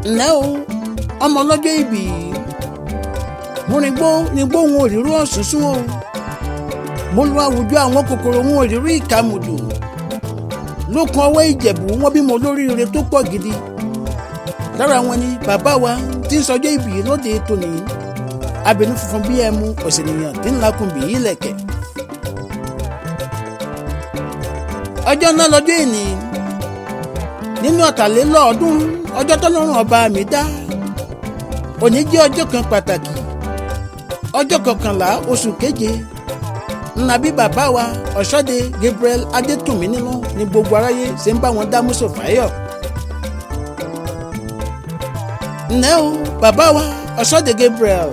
ǹlẹ́ o ọmọ ọlọ́jọ́ ìbí mo rìn gbó ní gbóhùn òrìrú ọ̀sùnsún o mo lu àwùjọ àwọn kòkòrò ohun òrìrú ìkàmùdù lókun ọwọ́ Ìjẹ̀bú wọn bímọ olóríire tó pọ̀ gidi lára wọn ni bàbá wa tí ń sọjọ́ ìbí lóde tòní abẹnú funfun bí ẹmu ọ̀sẹ̀nìyàn tí ń lakùn bí ìlẹ̀kẹ̀. ọjọ́ náà lọ́jọ́ ìní nínú ọ̀tàlélọ́ọ̀ọ́dún ọjọ́ tọ́lọ́run ọba mi dá òní jẹ́ ọjọ́ kan pàtàkì ọjọ́ 11 oṣù keje ńnàbí bàbá wa Oshode Gabriel Adétùnmí nínú ní gbogbo aráyé ṣe ń bá wọn dá mọ́sọ̀ fáyọ̀. ǹlẹ́ o bàbá wa Oshode Gabriel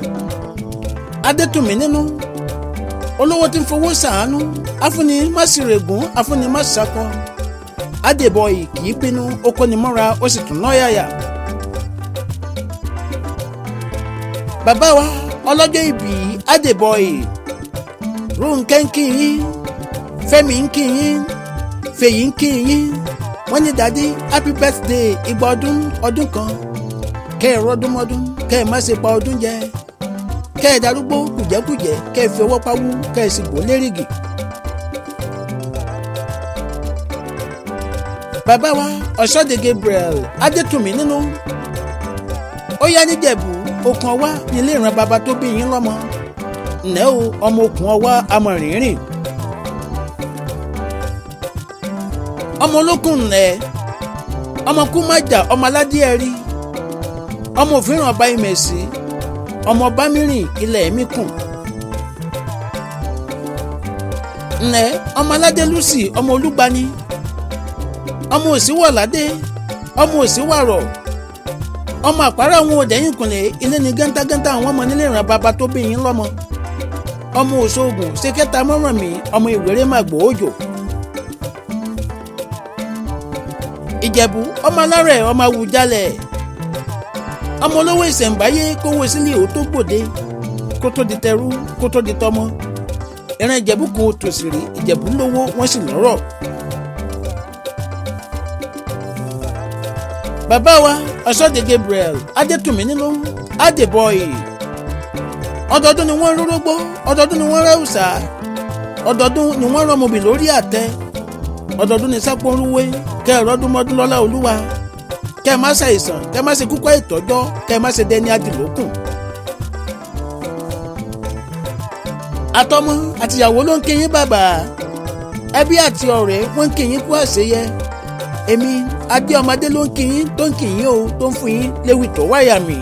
Adétùnmí nínú olówó tí ń fowó ṣàánú afúnni má sì règùn afúnni má ṣakọ adébọyì kì í pinnu ó kọ́ni mọ́ra ó sì tún náyàyà. bàbá wa ọlọ́jọ́ ìbí adébọyì Rónkẹ́ ń kí yín Fẹ́mi ń kí yín Fèyí ń kí yín wọ́n ní dádì happy birthday igba ọdún kan kẹ́ ẹ̀ rọ́dúnmọ́dún kẹ́ ẹ̀ má ṣe pa ọdún jẹ kẹ́ ẹ̀ darúgbó kùjẹ́kùjẹ́ kẹ́ ẹ̀ fi ọwọ́ pawú kẹ́ ẹ̀ sì gbó lérìgì. bàbá wa Oshode Gabriel Adétùnmí nínú ó yá níjẹ̀bú Òkun ọwá nílé ìran bàbá tó bí yín lọ́mọ ǹlẹ́ o ọmọ Òkun ọwá amọ̀rìnrìn ọmọ olókùn ńlẹ̀ ọmọ kú má jà ọmọ aládé ẹ̀rí ọmọ òfin ọba ìmẹ̀sí ọmọ ọba mìíràn ilẹ̀ mi kùn ǹlẹ́ ọmọ aládé lùsì ọmọ olúgbani ọmọ òsínwọ̀ládé ọmọ òsínwàrọ̀ ọmọ àpárá àwọn òdẹ́yìn kùnlé ilé ní gántágántá àwọn ọmọ nílé ìran bàbá tó bí yín lọ́mọ ọmọ òṣogùn ṣèkẹta mọ́ràn mi ọmọ ìwéré màgbò òjò ìjẹ̀bú ọmọ alárẹ̀ ọmọ àwùjalẹ̀ ọmọ olówó ìṣẹ̀ǹbáyé kówó sílé ò tó gbòde kó tó di tẹrú kó tó di tọmọ ìran ìjẹ̀bú kò tòṣìrì ìjẹ̀bú lówó wọ́n sì lọ́rọ̀. bàbá wa Oshode Gabriel Adétùnmí nínú adébọyì ọdọọdún ni wọ́n rórógbó ọdọọdún ni wọ́n rẹ́ùsà ọdọọdún ni wọ́n rọmọbì lórí àtẹ ọdọọdún ni sápónrúwé kẹ́ ẹ̀ rọ́dúnmọ́dún lọ́lá olúwa kẹ́ ẹ̀ má ṣàìsàn kẹ́ ẹ̀ má ṣe kúkọ́ ìtọ́jọ́ kẹ́ ẹ̀ má ṣe dẹni adìlókùn. àtọmọ àtìyàwó ló ń kí yín bàbá ẹbí àti ọ̀rẹ́ wọ́n ń kí yín kú àṣeyẹ èmi adé ọmọdé ló ń kí yín tó ń kí yín o tó ń fún yín léwu tó wáyà mi.